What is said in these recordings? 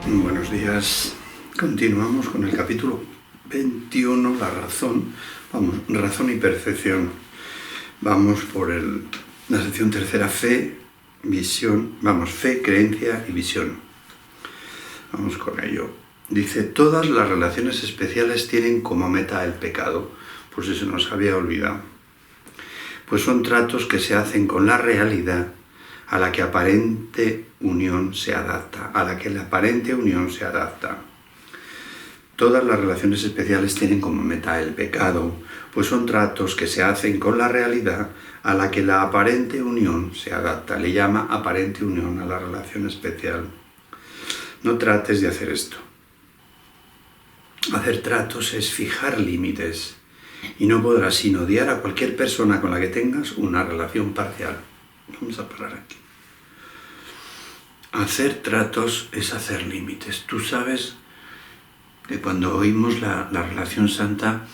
Buenos días. Continuamos con el capítulo 21, la razón. Razón y percepción. Vamos por la sección tercera, fe, visión. Fe, creencia y visión. Vamos con ello. Dice, todas las relaciones especiales tienen como meta el pecado, por si se nos había olvidado. Pues son tratos que se hacen con la realidad a la que la aparente unión se adapta. Todas las relaciones especiales tienen como meta el pecado, pues son tratos que se hacen con la realidad a la que la aparente unión se adapta. Le llama aparente unión a la relación especial. No trates de hacer esto. Hacer tratos es fijar límites y no podrás sino odiar a cualquier persona con la que tengas una relación parcial. Vamos a parar aquí. Hacer tratos es hacer límites. Tú sabes que cuando oímos la relación santa,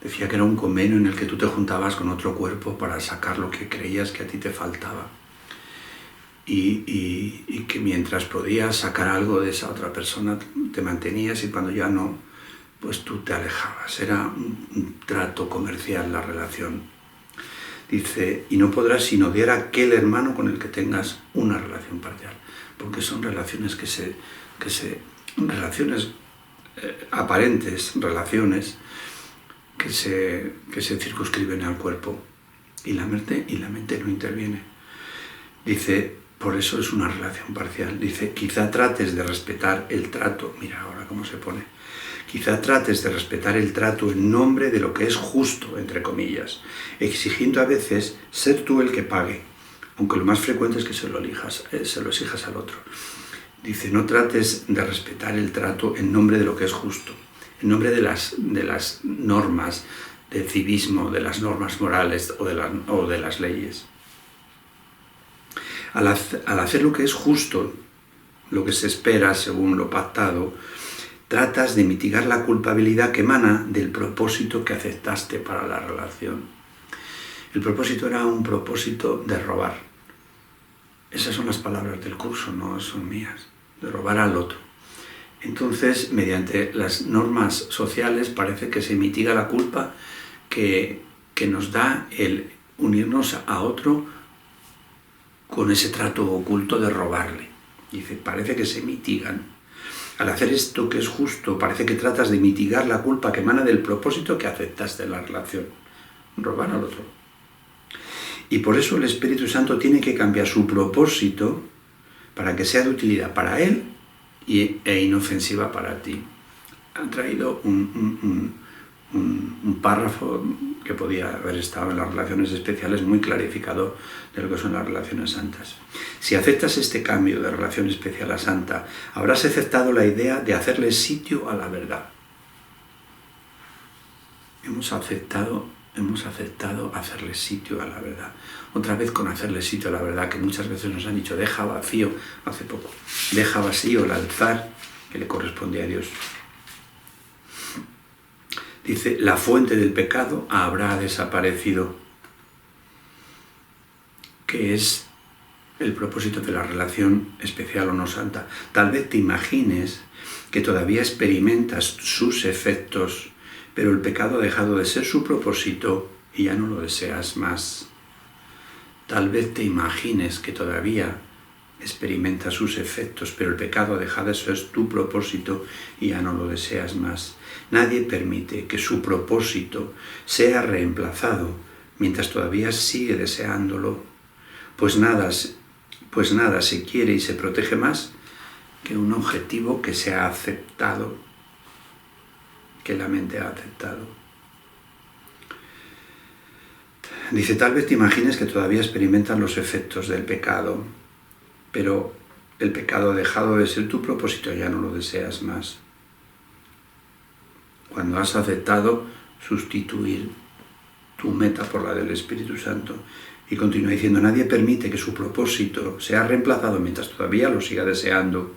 decía que era un convenio en el que tú te juntabas con otro cuerpo para sacar lo que creías que a ti te faltaba. Y que mientras podías sacar algo de esa otra persona, te mantenías, y cuando ya no, pues tú te alejabas. Era un trato comercial la relación. Dice, y no podrás sino odiar a aquel hermano con el que tengas una relación parcial, porque son relaciones relaciones aparentes, relaciones que se circunscriben al cuerpo, y la mente no interviene. Dice, por eso es una relación parcial. Dice, quizá trates de respetar el trato, mira ahora cómo se pone, quizá trates de respetar el trato en nombre de lo que es justo, entre comillas, exigiendo a veces ser tú el que pague, aunque lo más frecuente es que se lo exijas al otro. Dice, no trates de respetar el trato en nombre de lo que es justo, en nombre de las normas del civismo, de las normas morales o de las leyes. Al hacer lo que es justo, lo que se espera según lo pactado, tratas de mitigar la culpabilidad que emana del propósito que aceptaste para la relación. El propósito era un propósito de robar. Esas son las palabras del curso, no son mías, de robar al otro. Entonces, mediante las normas sociales parece que se mitiga la culpa que nos da el unirnos a otro con ese trato oculto de robarle. Dice, parece que se mitigan. Al hacer esto que es justo, parece que tratas de mitigar la culpa que emana del propósito que aceptaste en la relación, robar al otro. Y por eso el Espíritu Santo tiene que cambiar su propósito para que sea de utilidad para él e inofensiva para ti. Ha traído un párrafo que podía haber estado en las relaciones especiales muy clarificador de lo que son las relaciones santas. Si aceptas este cambio de relación especial a santa, habrás aceptado la idea de hacerle sitio a la verdad. Hemos aceptado hacerle sitio a la verdad. Otra vez con hacerle sitio a la verdad, que muchas veces nos han dicho, deja vacío, hace poco, deja vacío el altar que le corresponde a Dios. Dice, la fuente del pecado habrá desaparecido, que es el propósito de la relación especial o no santa. Tal vez te imagines que todavía experimentas sus efectos, pero el pecado ha dejado de ser su propósito y ya no lo deseas más. Tal vez te imagines que todavía experimentas sus efectos, pero el pecado ha dejado de ser tu propósito y ya no lo deseas más. Nadie permite que su propósito sea reemplazado mientras todavía sigue deseándolo, pues nada se quiere y se protege más que un objetivo que se ha aceptado, que la mente ha aceptado. Dice, tal vez te imagines que todavía experimentas los efectos del pecado, pero el pecado ha dejado de ser tu propósito, ya no lo deseas más. Cuando has aceptado sustituir tu meta por la del Espíritu Santo. Y continúa diciendo, nadie permite que su propósito sea reemplazado mientras todavía lo siga deseando.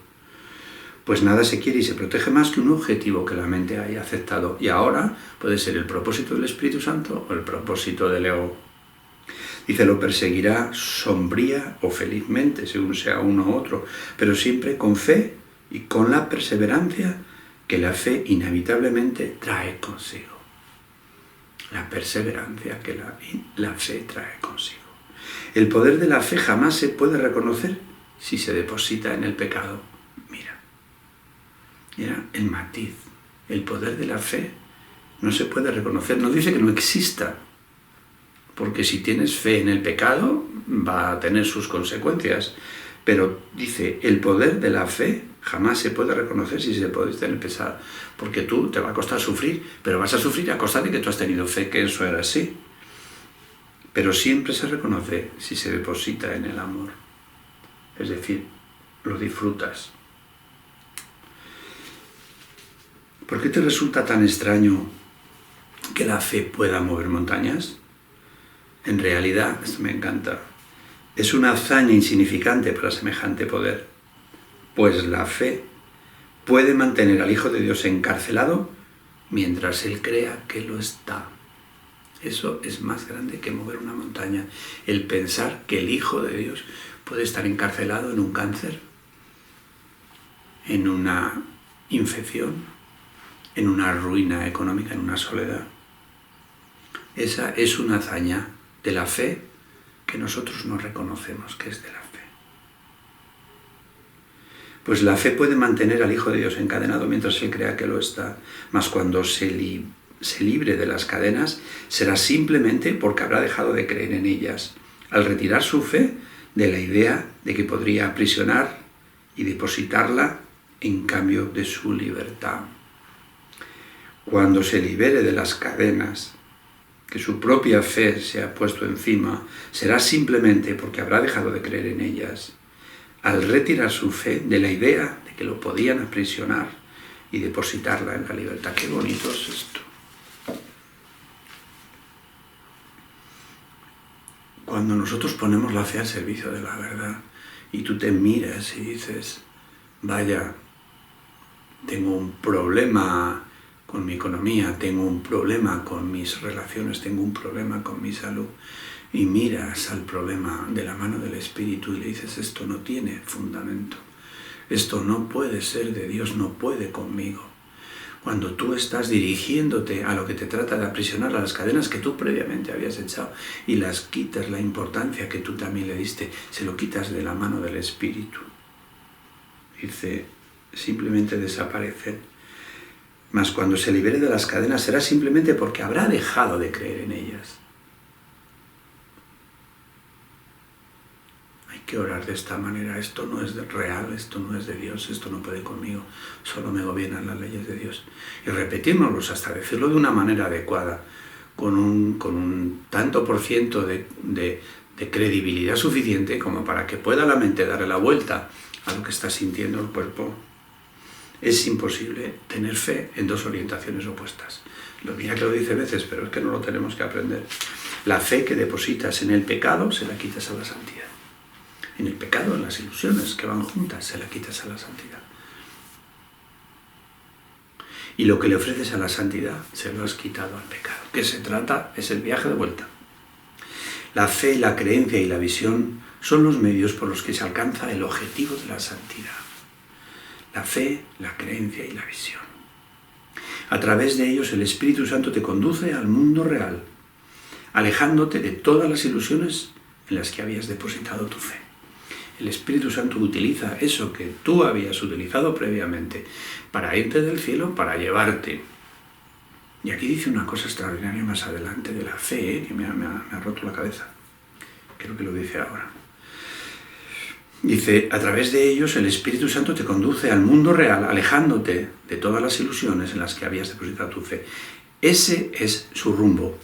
Pues nada se quiere y se protege más que un objetivo que la mente haya aceptado. Y ahora puede ser el propósito del Espíritu Santo o el propósito del ego. Dice, lo perseguirá sombría o felizmente, según sea uno u otro, pero siempre con fe y con la perseverancia que la fe inevitablemente trae consigo. La perseverancia que la fe trae consigo. El poder de la fe jamás se puede reconocer si se deposita en el pecado. Mira el matiz. El poder de la fe no se puede reconocer. No dice que no exista, porque si tienes fe en el pecado va a tener sus consecuencias. Pero dice, el poder de la fe jamás se puede reconocer si se deposita en el pecado, porque tú te va a costar sufrir, pero vas a sufrir a costa de que tú has tenido fe que eso era así. Pero siempre se reconoce si se deposita en el amor. Es decir, lo disfrutas. ¿Por qué te resulta tan extraño que la fe pueda mover montañas? En realidad, esto me encanta, es una hazaña insignificante para semejante poder, pues la fe puede mantener al Hijo de Dios encarcelado mientras Él crea que lo está. Eso es más grande que mover una montaña, el pensar que el Hijo de Dios puede estar encarcelado en un cáncer, en una infección, en una ruina económica, en una soledad. Esa es una hazaña de la fe que nosotros no reconocemos que es de la fe. Pues la fe puede mantener al Hijo de Dios encadenado mientras Él crea que lo está, mas cuando se libre de las cadenas será simplemente porque habrá dejado de creer en ellas, al retirar su fe de la idea de que podría aprisionar y depositarla en cambio de su libertad. Cuando se libere de las cadenas que su propia fe se ha puesto encima, será simplemente porque habrá dejado de creer en ellas, al retirar su fe de la idea de que lo podían aprisionar y depositarla en la libertad. ¡Qué bonito es esto! Cuando nosotros ponemos la fe al servicio de la verdad y tú te miras y dices, vaya, tengo un problema con mi economía, tengo un problema con mis relaciones, tengo un problema con mi salud, y miras al problema de la mano del Espíritu y le dices, esto no tiene fundamento, esto no puede ser de Dios, no puede conmigo. Cuando tú estás dirigiéndote a lo que te trata de aprisionar, a las cadenas que tú previamente habías echado, y las quitas la importancia que tú también le diste, se lo quitas de la mano del Espíritu. Dice, simplemente desaparecen. Mas cuando se libere de las cadenas será simplemente porque habrá dejado de creer en ellas. Hay que orar de esta manera. Esto no es real, esto no es de Dios, esto no puede conmigo, solo me gobiernan las leyes de Dios. Y repetimoslos hasta decirlo de una manera adecuada, con un tanto por ciento de credibilidad suficiente como para que pueda la mente darle la vuelta a lo que está sintiendo el cuerpo. Es imposible tener fe en dos orientaciones opuestas. Mira que lo dice veces, pero es que no lo tenemos que aprender. La fe que depositas en el pecado, se la quitas a la santidad. En el pecado, en las ilusiones que van juntas, se la quitas a la santidad. Y lo que le ofreces a la santidad, se lo has quitado al pecado. ¿Qué se trata? Es el viaje de vuelta. La fe, la creencia y la visión son los medios por los que se alcanza el objetivo de la santidad. La fe, la creencia y la visión. A través de ellos el Espíritu Santo te conduce al mundo real, alejándote de todas las ilusiones en las que habías depositado tu fe. El Espíritu Santo utiliza eso que tú habías utilizado previamente para irte del cielo, para llevarte. Y aquí dice una cosa extraordinaria más adelante de la fe, que me ha roto la cabeza. Creo que lo dice ahora. Dice, a través de ellos el Espíritu Santo te conduce al mundo real, alejándote de todas las ilusiones en las que habías depositado tu fe. Ese es su rumbo,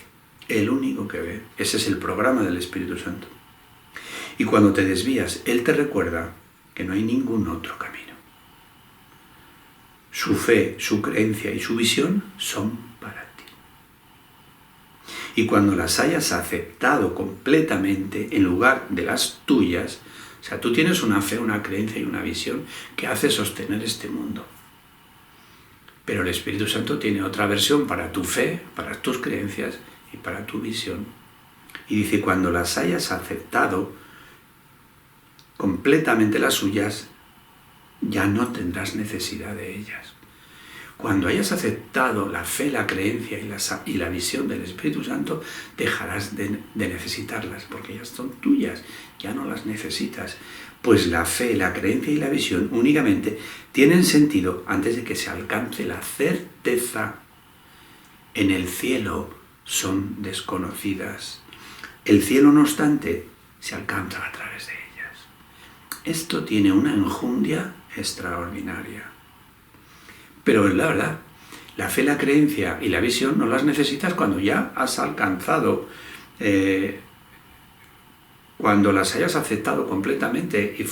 el único que ve. Ese es el programa del Espíritu Santo. Y cuando te desvías, Él te recuerda que no hay ningún otro camino. Su fe, su creencia y su visión son para ti. Y cuando las hayas aceptado completamente en lugar de las tuyas, o sea, tú tienes una fe, una creencia y una visión que hace sostener este mundo. Pero el Espíritu Santo tiene otra versión para tu fe, para tus creencias y para tu visión. Y dice, cuando las hayas aceptado completamente las suyas, ya no tendrás necesidad de ellas. Cuando hayas aceptado la fe, la creencia y la visión del Espíritu Santo, dejarás de necesitarlas, porque ya son tuyas, ya no las necesitas. Pues la fe, la creencia y la visión únicamente tienen sentido antes de que se alcance la certeza. En el cielo son desconocidas. El cielo, no obstante, se alcanza a través de ellas. Esto tiene una enjundia extraordinaria. Pero es la verdad, la fe, la creencia y la visión no las necesitas cuando ya has alcanzado, cuando las hayas aceptado completamente y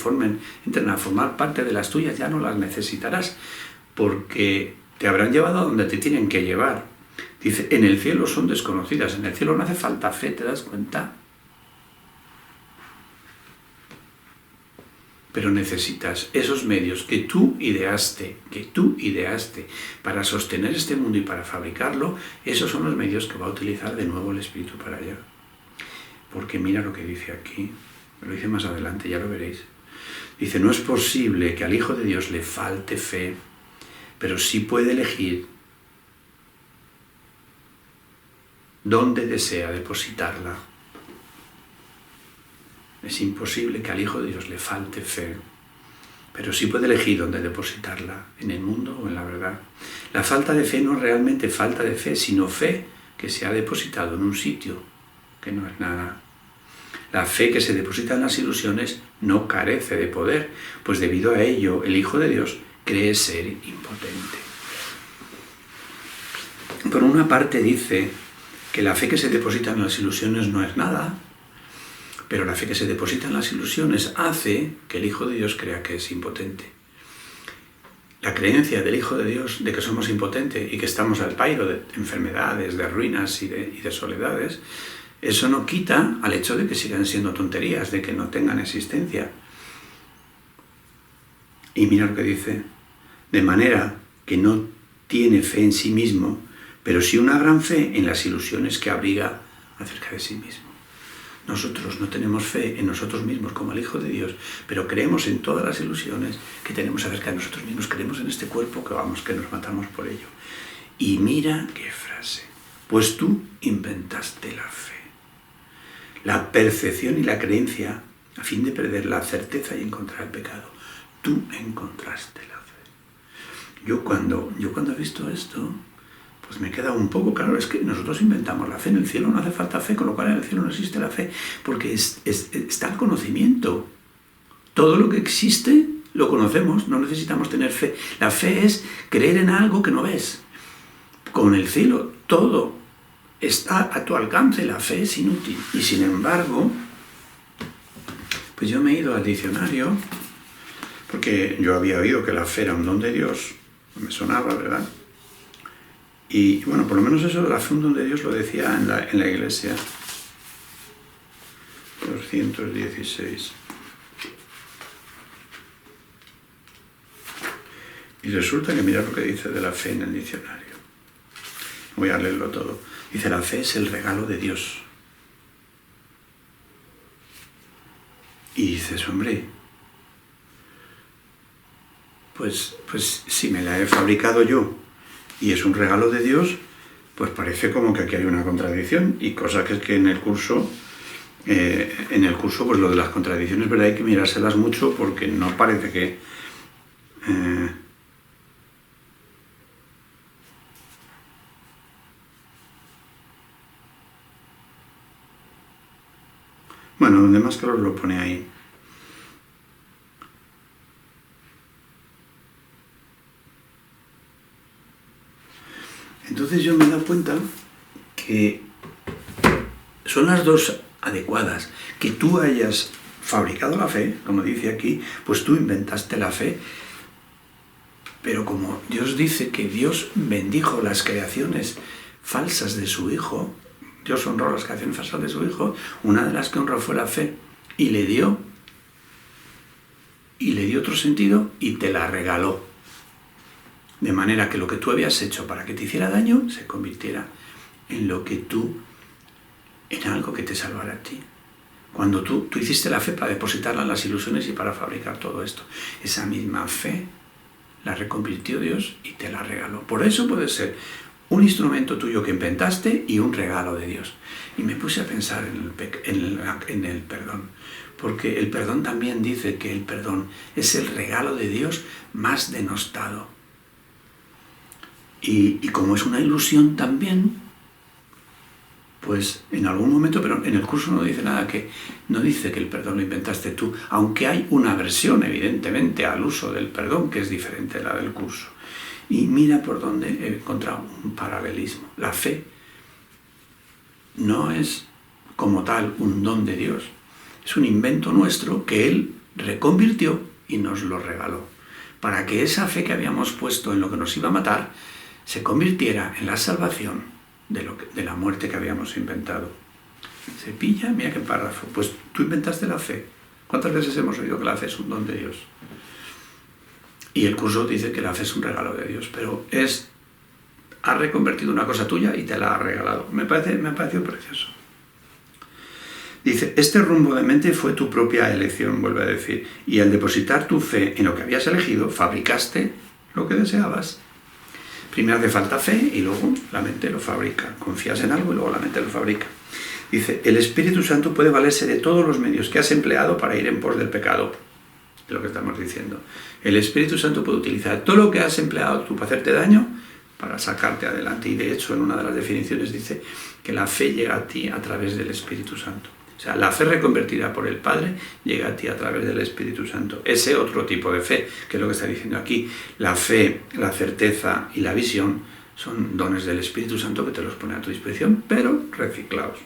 entren a formar parte de las tuyas, ya no las necesitarás, porque te habrán llevado a donde te tienen que llevar. Dice, en el cielo son desconocidas, en el cielo no hace falta fe, ¿te das cuenta? Pero necesitas esos medios que tú ideaste para sostener este mundo y para fabricarlo. Esos son los medios que va a utilizar de nuevo el Espíritu para allá. Porque mira lo que dice aquí, lo dice más adelante, ya lo veréis. Dice, no es posible que al Hijo de Dios le falte fe, pero sí puede elegir dónde desea depositarla. Es imposible que al Hijo de Dios le falte fe, pero sí puede elegir dónde depositarla, en el mundo o en la verdad. La falta de fe no es realmente falta de fe, sino fe que se ha depositado en un sitio que no es nada. La fe que se deposita en las ilusiones no carece de poder, pues debido a ello el Hijo de Dios cree ser impotente. Por una parte dice que la fe que se deposita en las ilusiones no es nada, pero la fe que se deposita en las ilusiones hace que el Hijo de Dios crea que es impotente. La creencia del Hijo de Dios de que somos impotentes y que estamos al pairo de enfermedades, de ruinas y de soledades, eso no quita al hecho de que sigan siendo tonterías, de que no tengan existencia. Y mira lo que dice, de manera que no tiene fe en sí mismo, pero sí una gran fe en las ilusiones que abriga acerca de sí mismo. Nosotros no tenemos fe en nosotros mismos como el Hijo de Dios, pero creemos en todas las ilusiones que tenemos acerca de nosotros mismos. Creemos en este cuerpo que nos matamos por ello. Y mira qué frase. Pues tú inventaste la fe, la percepción y la creencia a fin de perder la certeza y encontrar el pecado. Tú encontraste la fe. Yo cuando he visto esto, pues me queda un poco claro, es que nosotros inventamos la fe, en el cielo no hace falta fe, con lo cual en el cielo no existe la fe, porque está el conocimiento. Todo lo que existe lo conocemos, no necesitamos tener fe. La fe es creer en algo que no ves. Con el cielo todo está a tu alcance, la fe es inútil. Y sin embargo, pues yo me he ido al diccionario, porque yo había oído que la fe era un don de Dios, me sonaba, ¿verdad? Y bueno, por lo menos eso de la fe un don de Dios lo decía en la iglesia. 216. Y resulta que mirad lo que dice de la fe en el diccionario. Voy a leerlo todo. Dice, la fe es el regalo de Dios. Y dices, hombre, pues si me la he fabricado yo y es un regalo de Dios, pues parece como que aquí hay una contradicción, y cosa que es que en el curso pues lo de las contradicciones, ¿verdad? Hay que mirárselas mucho porque no parece que... Bueno, donde más claro lo pone ahí. Entonces yo me he dado cuenta que son las dos adecuadas. Que tú hayas fabricado la fe, como dice aquí, pues tú inventaste la fe. Pero como Dios dice que Dios bendijo las creaciones falsas de su Hijo, Dios honró las creaciones falsas de su Hijo, una de las que honró fue la fe, y le dio otro sentido y te la regaló. De manera que lo que tú habías hecho para que te hiciera daño se convirtiera en algo que te salvara a ti. Cuando tú hiciste la fe para depositarla en las ilusiones y para fabricar todo esto. Esa misma fe la reconvirtió Dios y te la regaló. Por eso puede ser un instrumento tuyo que inventaste y un regalo de Dios. Y me puse a pensar en el perdón. Porque el perdón también dice que el perdón es el regalo de Dios más denostado. Y como es una ilusión también, pues en algún momento, pero en el curso no dice nada, no dice que el perdón lo inventaste tú, aunque hay una versión evidentemente al uso del perdón que es diferente a la del curso. Y mira por dónde he encontrado un paralelismo. La fe no es como tal un don de Dios, es un invento nuestro que Él reconvirtió y nos lo regaló, para que esa fe que habíamos puesto en lo que nos iba a matar se convirtiera en la salvación de la muerte que habíamos inventado. Se pilla, mira qué párrafo. Pues tú inventaste la fe. ¿Cuántas veces hemos oído que la fe es un don de Dios? Y el curso dice que la fe es un regalo de Dios, pero ha reconvertido una cosa tuya y te la ha regalado. Me pareció precioso. Dice, este rumbo de mente fue tu propia elección, vuelve a decir, y al depositar tu fe en lo que habías elegido, fabricaste lo que deseabas. Primero hace falta fe y luego la mente lo fabrica. Confías en algo y luego la mente lo fabrica. Dice, el Espíritu Santo puede valerse de todos los medios que has empleado para ir en pos del pecado. Es lo que estamos diciendo. El Espíritu Santo puede utilizar todo lo que has empleado tú para hacerte daño para sacarte adelante. Y de hecho, en una de las definiciones dice que la fe llega a ti a través del Espíritu Santo. O sea, la fe reconvertida por el Padre llega a ti a través del Espíritu Santo. Ese otro tipo de fe, que es lo que está diciendo aquí, la fe, la certeza y la visión son dones del Espíritu Santo que te los pone a tu disposición, pero reciclados.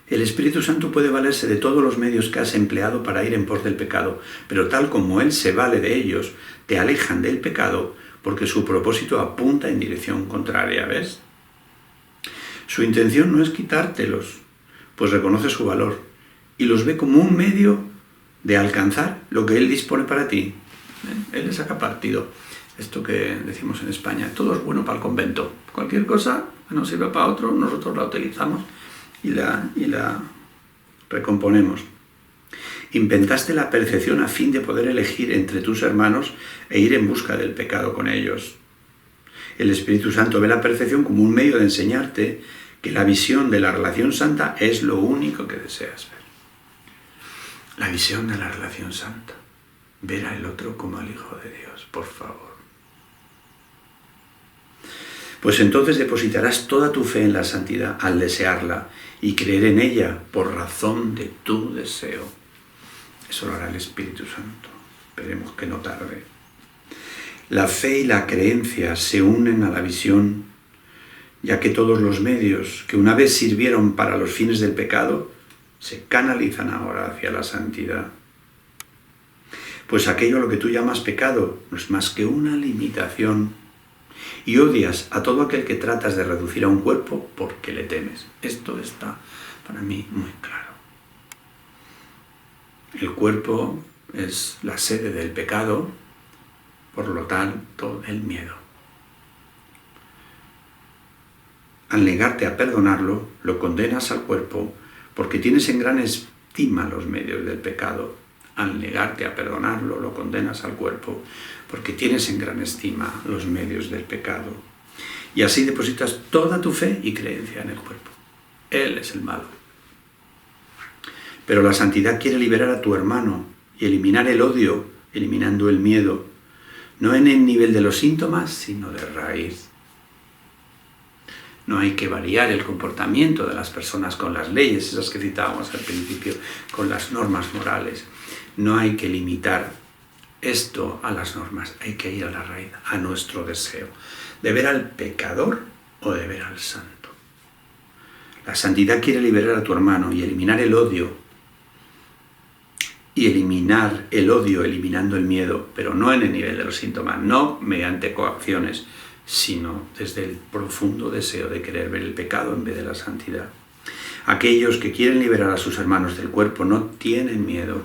El Espíritu Santo puede valerse de todos los medios que has empleado para ir en pos del pecado, pero tal como Él se vale de ellos, te alejan del pecado porque su propósito apunta en dirección contraria, ¿ves? Su intención no es quitártelos, pues reconoce su valor y los ve como un medio de alcanzar lo que Él dispone para ti. Él le saca partido. Esto que decimos en España, todo es bueno para el convento. Cualquier cosa que nos sirve para otro, nosotros la utilizamos y la recomponemos. Inventaste la percepción a fin de poder elegir entre tus hermanos e ir en busca del pecado con ellos. El Espíritu Santo ve la percepción como un medio de enseñarte que la visión de la relación santa es lo único que deseas ver. La visión de la relación santa. Ver al otro como al Hijo de Dios, por favor. Pues entonces depositarás toda tu fe en la santidad al desearla y creer en ella por razón de tu deseo. Eso lo hará el Espíritu Santo. Esperemos que no tarde. La fe y la creencia se unen a la visión, ya que todos los medios que una vez sirvieron para los fines del pecado se canalizan ahora hacia la santidad. Pues aquello a lo que tú llamas pecado no es más que una limitación y odias a todo aquel que tratas de reducir a un cuerpo porque le temes. Esto está para mí muy claro. El cuerpo es la sede del pecado, por lo tanto, el miedo. Al negarte a perdonarlo, lo condenas al cuerpo porque tienes en gran estima los medios del pecado. Al negarte a perdonarlo, lo condenas al cuerpo porque tienes en gran estima los medios del pecado. Y así depositas toda tu fe y creencia en el cuerpo. Él es el malo. Pero la santidad quiere liberar a tu hermano y eliminar el odio, eliminando el miedo, no en el nivel de los síntomas, sino de raíz. No hay que variar el comportamiento de las personas con las leyes, esas que citábamos al principio, con las normas morales. No hay que limitar esto a las normas, hay que ir a la raíz, a nuestro deseo, de ver al pecador o de ver al santo. La santidad quiere liberar a tu hermano y eliminar el odio. Y eliminar el odio eliminando el miedo, pero no en el nivel de los síntomas, no mediante coacciones, sino desde el profundo deseo de querer ver el pecado en vez de la santidad. Aquellos que quieren liberar a sus hermanos del cuerpo no tienen miedo,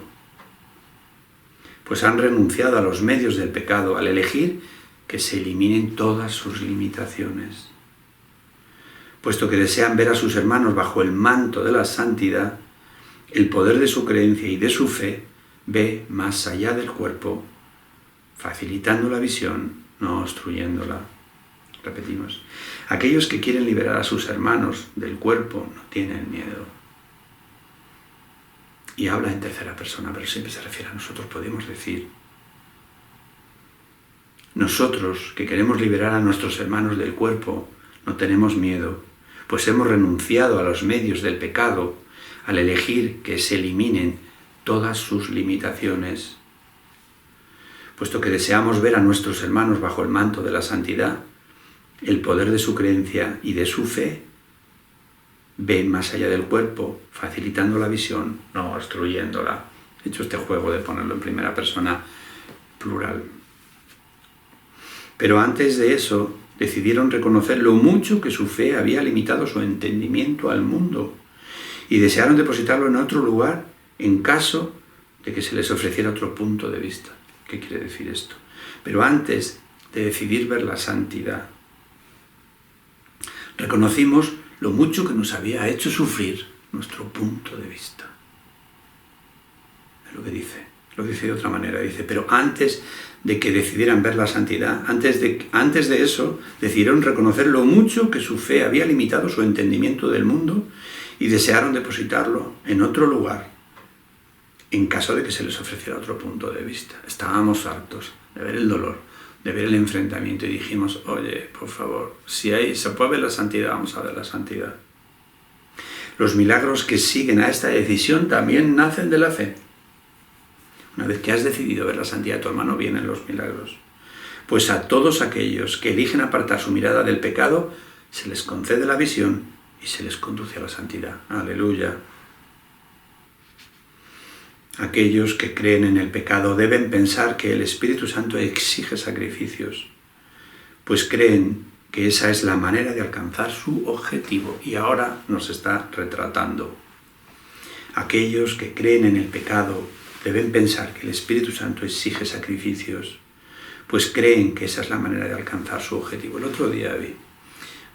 pues han renunciado a los medios del pecado al elegir que se eliminen todas sus limitaciones. puesto que desean ver a sus hermanos bajo el manto de la santidad, el poder de su creencia y de su fe ve más allá del cuerpo, facilitando la visión, no obstruyéndola. Repetimos, aquellos que quieren liberar a sus hermanos del cuerpo no tienen miedo. Y habla en tercera persona, pero siempre se refiere a nosotros. Podemos decir, nosotros que queremos liberar a nuestros hermanos del cuerpo, no tenemos miedo, pues hemos renunciado a los medios del pecado al elegir que se eliminen todas sus limitaciones. Puesto que deseamos ver a nuestros hermanos bajo el manto de la santidad, el poder de su creencia y de su fe ve más allá del cuerpo, facilitando la visión, no obstruyéndola. He hecho este juego de ponerlo en primera persona plural. Pero antes de eso, decidieron reconocer lo mucho que su fe había limitado su entendimiento al mundo y desearon depositarlo en otro lugar en caso de que se les ofreciera otro punto de vista. ¿Qué quiere decir esto? Pero antes de decidir ver la santidad, reconocimos lo mucho que nos había hecho sufrir nuestro punto de vista. Es lo que dice. Lo dice de otra manera. Dice, pero antes de que decidieran ver la santidad, antes de eso, decidieron reconocer lo mucho que su fe había limitado su entendimiento del mundo y desearon depositarlo en otro lugar, en caso de que se les ofreciera otro punto de vista. Estábamos hartos de ver el dolor, de ver el enfrentamiento y dijimos, oye, por favor, si se puede ver la santidad, vamos a ver la santidad. Los milagros que siguen a esta decisión también nacen de la fe. Una vez que has decidido ver la santidad de tu hermano, vienen los milagros. Pues a todos aquellos que eligen apartar su mirada del pecado, se les concede la visión y se les conduce a la santidad. Aleluya. Aquellos que creen en el pecado deben pensar que el Espíritu Santo exige sacrificios, pues creen que esa es la manera de alcanzar su objetivo. Y ahora nos está retratando. Aquellos que creen en el pecado deben pensar que el Espíritu Santo exige sacrificios, pues creen que esa es la manera de alcanzar su objetivo. El otro día vi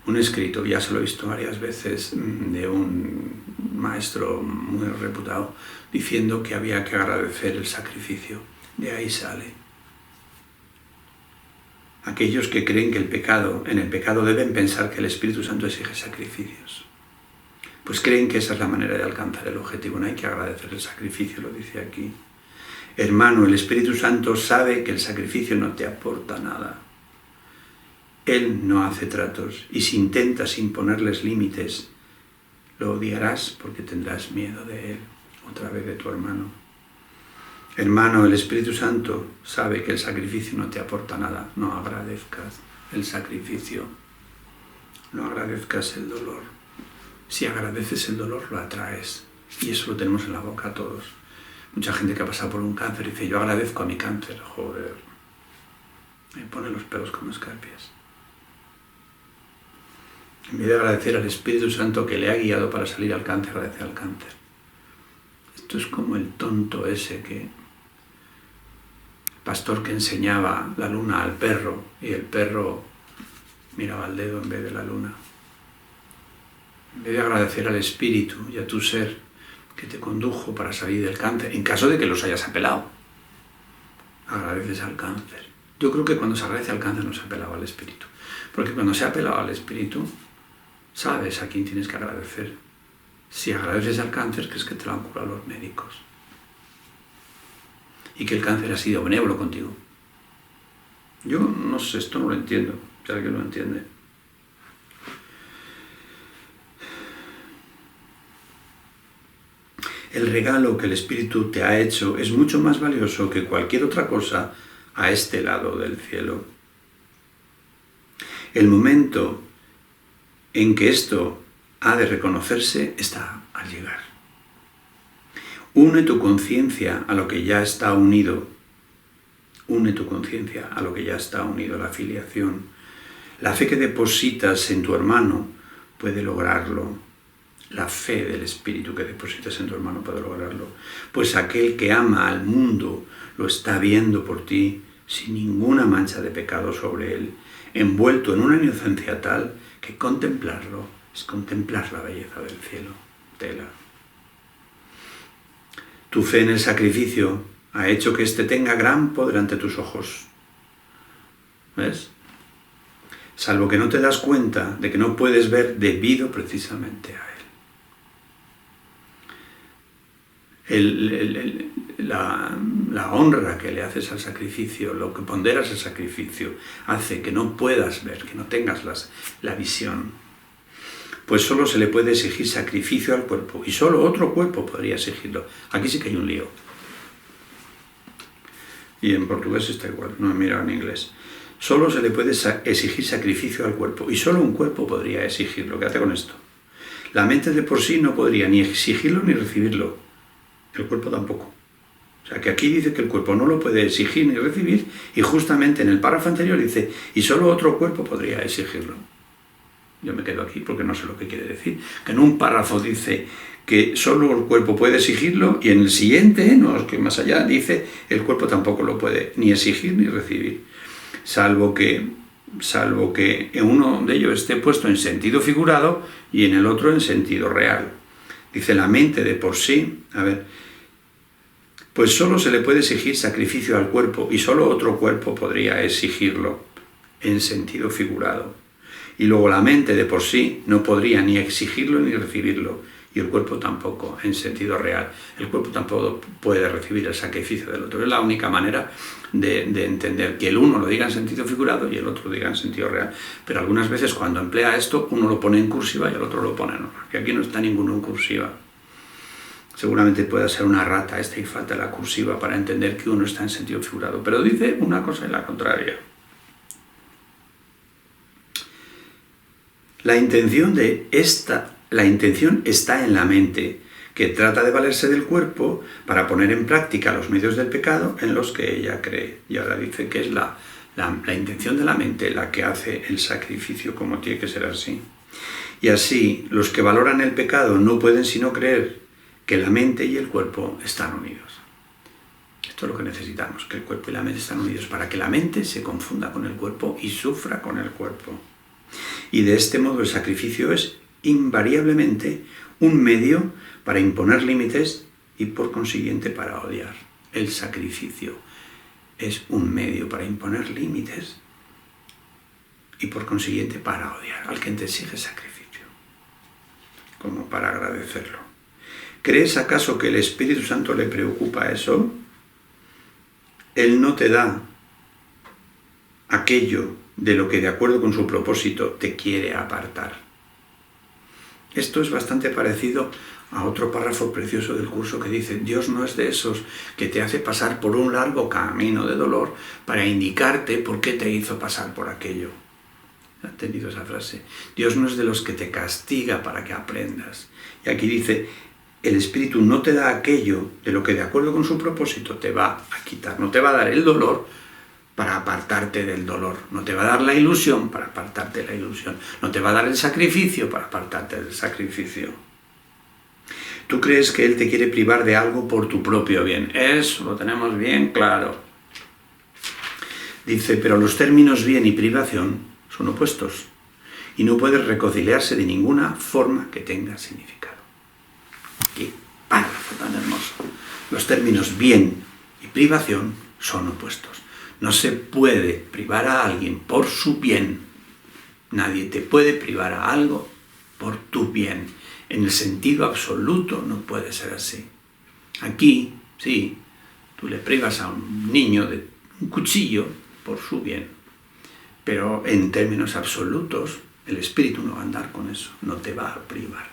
un escrito, ya se lo he visto varias veces, de un maestro muy reputado, diciendo que había que agradecer el sacrificio. De ahí sale. Aquellos que creen que en el pecado deben pensar que el Espíritu Santo exige sacrificios, pues creen que esa es la manera de alcanzar el objetivo. No hay que agradecer el sacrificio, lo dice aquí. Hermano, el Espíritu Santo sabe que el sacrificio no te aporta nada. Él no hace tratos, y si intentas imponerles límites, lo odiarás porque tendrás miedo de él, otra vez de tu hermano. Hermano, el Espíritu Santo sabe que el sacrificio no te aporta nada. No agradezcas el sacrificio, no agradezcas el dolor. Si agradeces el dolor, lo atraes. Y eso lo tenemos en la boca todos. Mucha gente que ha pasado por un cáncer dice, yo agradezco a mi cáncer. Joder, me pone los pelos como escarpias. En vez de agradecer al Espíritu Santo que le ha guiado para salir al cáncer, agradece al cáncer. Esto es como el tonto ese el pastor que enseñaba la luna al perro y el perro miraba al dedo en vez de la luna. En vez de agradecer al Espíritu y a tu ser que te condujo para salir del cáncer, en caso de que los hayas apelado, agradeces al cáncer. Yo creo que cuando se agradece al cáncer no se apelaba al Espíritu, porque cuando se ha apelado al Espíritu, sabes a quién tienes que agradecer. Si agradeces al cáncer, crees que te lo han curado los médicos y que el cáncer ha sido benévolo contigo. Yo no sé, esto no lo entiendo, si alguien lo entiende. El regalo que el Espíritu te ha hecho es mucho más valioso que cualquier otra cosa a este lado del cielo. El momento en que esto ha de reconocerse está al llegar. Une tu conciencia a lo que ya está unido. Une tu conciencia a lo que ya está unido, la filiación. La fe que depositas en tu hermano puede lograrlo. La fe del Espíritu que depositas en tu hermano puede lograrlo. Pues aquel que ama al mundo lo está viendo por ti sin ninguna mancha de pecado sobre él, envuelto en una inocencia tal que contemplarlo es contemplar la belleza del cielo. Tela. Tu fe en el sacrificio ha hecho que éste tenga gran poder ante tus ojos. ¿Ves? Salvo que no te das cuenta de que no puedes ver debido precisamente a él. La honra que le haces al sacrificio, lo que ponderas al sacrificio, hace que no puedas ver, que no tengas la visión. Pues solo se le puede exigir sacrificio al cuerpo, y solo otro cuerpo podría exigirlo. Aquí sí que hay un lío. Y en portugués está igual, no he mirado en inglés. Solo se le puede exigir sacrificio al cuerpo, y solo un cuerpo podría exigirlo. Quédate con esto. La mente de por sí no podría ni exigirlo ni recibirlo. El cuerpo tampoco. O sea, que aquí dice que el cuerpo no lo puede exigir ni recibir, y justamente en el párrafo anterior dice, y solo otro cuerpo podría exigirlo. Yo me quedo aquí porque no sé lo que quiere decir. Que en un párrafo dice que solo el cuerpo puede exigirlo, y en el siguiente, no es que más allá, dice el cuerpo tampoco lo puede ni exigir ni recibir. Salvo que en uno de ellos esté puesto en sentido figurado y en el otro en sentido real. Dice la mente de por sí, pues solo se le puede exigir sacrificio al cuerpo, y solo otro cuerpo podría exigirlo en sentido figurado. Y luego la mente de por sí no podría ni exigirlo ni recibirlo, y el cuerpo tampoco, en sentido real. El cuerpo tampoco puede recibir el sacrificio del otro. Es la única manera de entender que el uno lo diga en sentido figurado y el otro lo diga en sentido real. Pero algunas veces cuando emplea esto, uno lo pone en cursiva y el otro lo pone en normal. Que aquí no está ninguno en cursiva. Seguramente pueda ser una rata esta y falta la cursiva para entender que uno está en sentido figurado. Pero dice una cosa y la contraria. La intención está en la mente, que trata de valerse del cuerpo para poner en práctica los medios del pecado en los que ella cree. Y ahora dice que es la intención de la mente la que hace el sacrificio, como tiene que ser así. Y así, los que valoran el pecado no pueden sino creer que la mente y el cuerpo están unidos. Esto es lo que necesitamos, que el cuerpo y la mente están unidos, para que la mente se confunda con el cuerpo y sufra con el cuerpo. Y de este modo el sacrificio es invariablemente un medio para imponer límites y por consiguiente para odiar. El sacrificio es un medio para imponer límites y por consiguiente para odiar al que te exige sacrificio, como para agradecerlo. ¿Crees acaso que el Espíritu Santo le preocupa eso? Él no te da aquello de lo que de acuerdo con su propósito te quiere apartar. Esto es bastante parecido a otro párrafo precioso del curso que dice: Dios no es de esos que te hace pasar por un largo camino de dolor para indicarte por qué te hizo pasar por aquello. ¿Has entendido esa frase? Dios no es de los que te castiga para que aprendas. Y aquí dice: el Espíritu no te da aquello de lo que de acuerdo con su propósito te va a quitar. No te va a dar el dolor para apartarte del dolor. No te va a dar la ilusión para apartarte de la ilusión. No te va a dar el sacrificio para apartarte del sacrificio. Tú crees que Él te quiere privar de algo por tu propio bien. Eso lo tenemos bien claro. Dice: pero los términos bien y privación son opuestos y no pueden reconciliarse de ninguna forma que tenga significado. ¡Qué párrafo tan hermoso! Los términos bien y privación son opuestos. No se puede privar a alguien por su bien. Nadie te puede privar a algo por tu bien. En el sentido absoluto no puede ser así. Aquí, sí, tú le privas a un niño de un cuchillo por su bien. Pero en términos absolutos, el Espíritu no va a andar con eso. No te va a privar.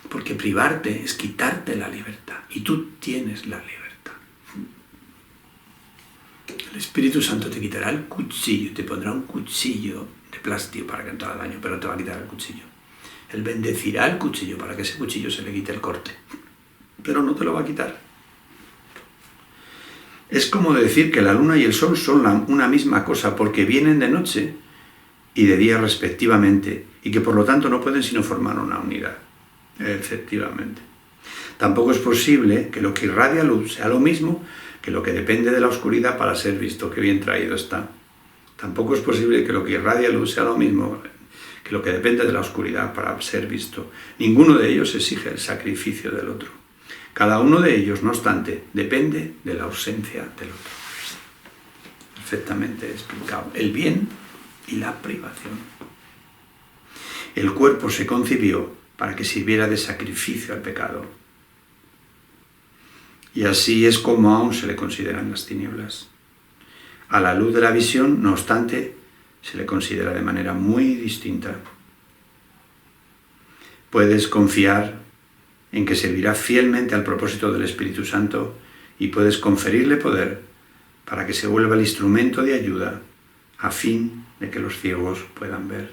Porque privarte es quitarte la libertad. Y tú tienes la libertad. El Espíritu Santo te quitará el cuchillo, te pondrá un cuchillo de plástico para que no te haga daño, pero no te va a quitar el cuchillo. Él bendecirá el cuchillo para que ese cuchillo se le quite el corte, pero no te lo va a quitar. Es como decir que la luna y el sol son una misma cosa porque vienen de noche y de día respectivamente, y que por lo tanto no pueden sino formar una unidad. Efectivamente. Tampoco es posible que lo que irradia luz sea lo mismo que lo que depende de la oscuridad para ser visto. Qué bien traído está. Tampoco es posible que lo que irradia luz sea lo mismo que lo que depende de la oscuridad para ser visto. Ninguno de ellos exige el sacrificio del otro. Cada uno de ellos, no obstante, depende de la ausencia del otro. Perfectamente explicado. El bien y la privación. El cuerpo se concibió para que sirviera de sacrificio al pecado. Y así es como aún se le consideran las tinieblas. A la luz de la visión, no obstante, se le considera de manera muy distinta. Puedes confiar en que servirá fielmente al propósito del Espíritu Santo y puedes conferirle poder para que se vuelva el instrumento de ayuda a fin de que los ciegos puedan ver.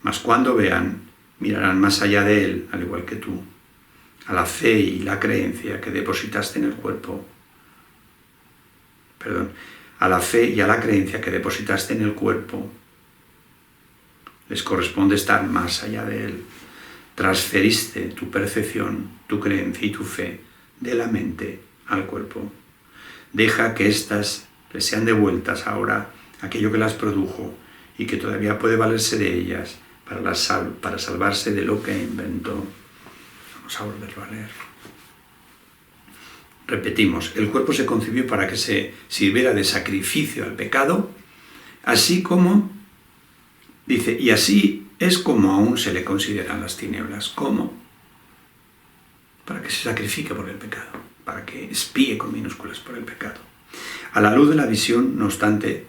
Mas cuando vean, mirarán más allá de él, al igual que tú, a la fe y la creencia que depositaste en el cuerpo. A la fe y a la creencia que depositaste en el cuerpo les corresponde estar más allá de él. Transferiste tu percepción, tu creencia y tu fe de la mente al cuerpo. Deja que éstas les sean devueltas ahora aquello que las produjo y que todavía puede valerse de ellas para salvarse de lo que inventó. Vamos a volverlo a leer. Repetimos, el cuerpo se concibió para que se sirviera de sacrificio al pecado, así como, dice, y así es como aún se le consideran las tinieblas. ¿Cómo? Para que se sacrifique por el pecado, para que expíe con minúsculas por el pecado. A la luz de la visión, no obstante,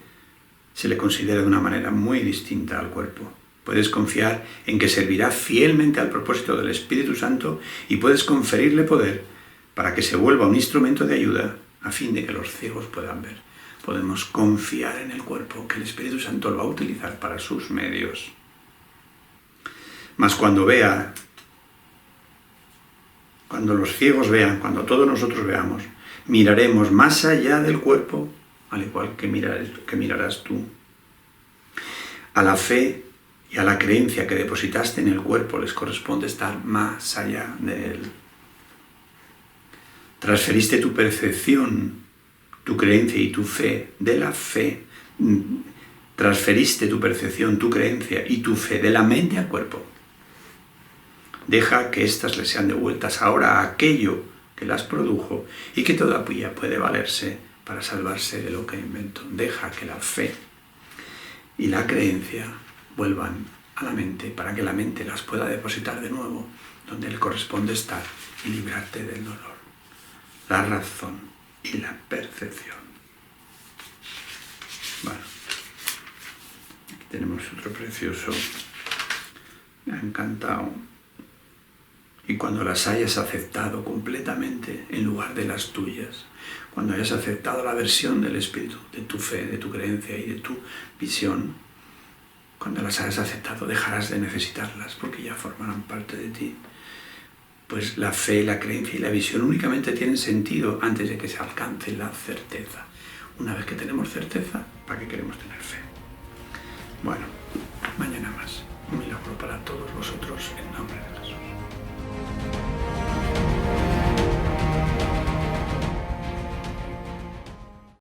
se le considera de una manera muy distinta al cuerpo. Puedes confiar en que servirá fielmente al propósito del Espíritu Santo y puedes conferirle poder para que se vuelva un instrumento de ayuda a fin de que los ciegos puedan ver. Podemos confiar en el cuerpo, que el Espíritu Santo lo va a utilizar para sus medios. Mas cuando los ciegos vean, cuando todos nosotros veamos, miraremos más allá del cuerpo, al igual que mirarás tú. A la fe y a la creencia que depositaste en el cuerpo les corresponde estar más allá de él. Transferiste tu percepción, tu creencia y tu fe de la fe. Transferiste tu percepción, tu creencia y tu fe de la mente al cuerpo. Deja que éstas les sean devueltas ahora a aquello que las produjo y que todavía puede valerse para salvarse de lo que inventó. Deja que la fe y la creencia vuelvan a la mente para que la mente las pueda depositar de nuevo donde le corresponde estar y librarte del dolor. La razón y la percepción. Bueno, aquí tenemos otro precioso. Me ha encantado. Y cuando las hayas aceptado completamente en lugar de las tuyas, cuando hayas aceptado la versión del Espíritu, de tu fe, de tu creencia y de tu visión, cuando las hayas aceptado dejarás de necesitarlas porque ya formarán parte de ti. Pues la fe, la creencia y la visión únicamente tienen sentido antes de que se alcance la certeza. Una vez que tenemos certeza, ¿para qué queremos tener fe? Bueno.